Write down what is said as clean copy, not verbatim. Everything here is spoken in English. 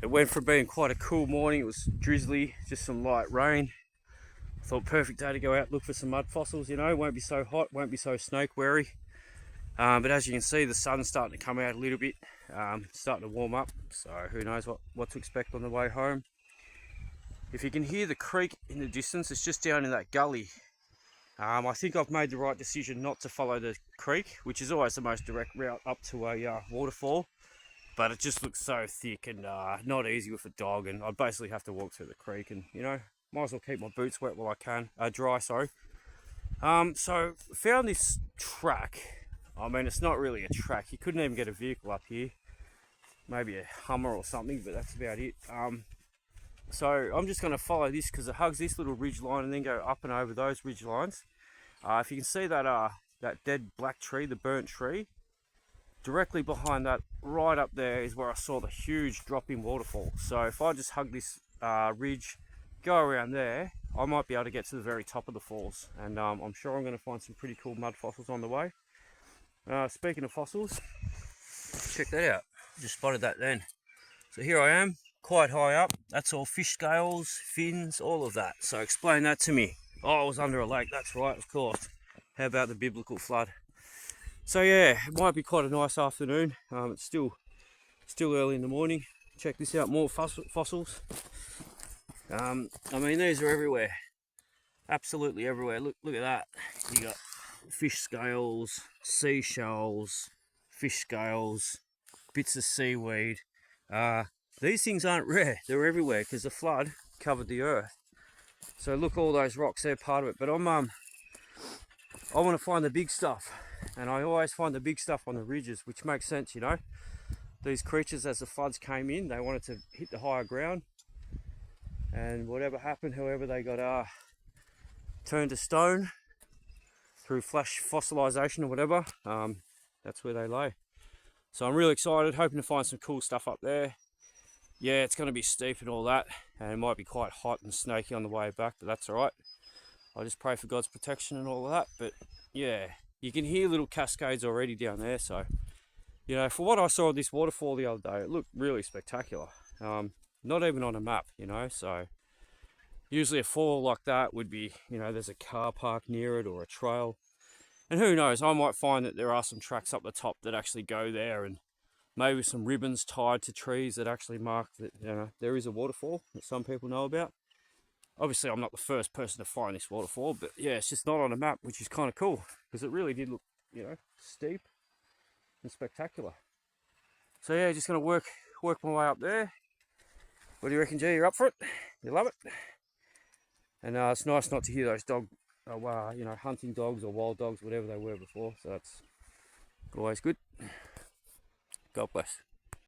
It went from being quite a cool morning. It was drizzly, just some light rain. I thought perfect day to go out, look for some mud fossils, you know. Won't be so hot, won't be so snake wary. But as you can see, the sun's starting to come out a little bit, starting to warm up. So who knows what to expect on the way home. If you can hear the creek in the distance, it's just down in that gully. I think I've made the right decision not to follow the creek, which is always the most direct route up to a waterfall. But it just looks so thick and not easy with a dog, and I'd basically have to walk through the creek, and you know, might as well keep my boots wet while I can, dry, sorry. So found this track. I mean, it's not really a track. You couldn't even get a vehicle up here. Maybe a Hummer or something, but that's about it. So I'm just going to follow this because it hugs this little ridge line and then go up and over those ridge lines. If you can see that that dead black tree, the burnt tree, directly behind that, right up there, is where I saw the huge drop-in waterfall. So if I just hug this ridge, go around there, I might be able to get to the very top of the falls. And I'm sure I'm going to find some pretty cool mud fossils on the way. Speaking of fossils, check that out. Just spotted that then. So here I am, quite high up. That's all fish scales, fins, all of that. So explain that to me. Oh, I was under a lake. That's right, of course. How about the biblical flood? So yeah, it might be quite a nice afternoon. It's still early in the morning. Check this out, more fossils. I mean, these are everywhere, absolutely everywhere. Look at that. You got fish scales, seashells, fish scales, bits of seaweed. These things aren't rare. They're everywhere because the flood covered the earth. So look, all those rocks, they're part of it. But I want to find the big stuff. And I always find the big stuff on the ridges, which makes sense, you know. These creatures, as the floods came in, they wanted to hit the higher ground. And whatever happened, however they got turned to stone through flash fossilization or whatever, that's where they lay. So I'm really excited, hoping to find some cool stuff up there. Yeah, it's going to be steep and all that, and it might be quite hot and snaky on the way back, but that's all right. I just pray for God's protection and all of that. But yeah, you can hear little cascades already down there. So, you know, for what I saw of this waterfall the other day, it looked really spectacular. Not even on a map, you know. So usually a fall like that would be, you know, there's a car park near it or a trail. And who knows, I might find that there are some tracks up the top that actually go there, and maybe some ribbons tied to trees that actually mark that, you know, there is a waterfall that some people know about. Obviously, I'm not the first person to find this waterfall, but yeah, it's just not on a map, which is kind of cool because it really did look, you know, steep and spectacular. So yeah, just gonna work my way up there. What do you reckon, G? You're up for it? You love it? And it's nice not to hear those you know, hunting dogs or wild dogs, whatever they were before. So that's always good. God bless.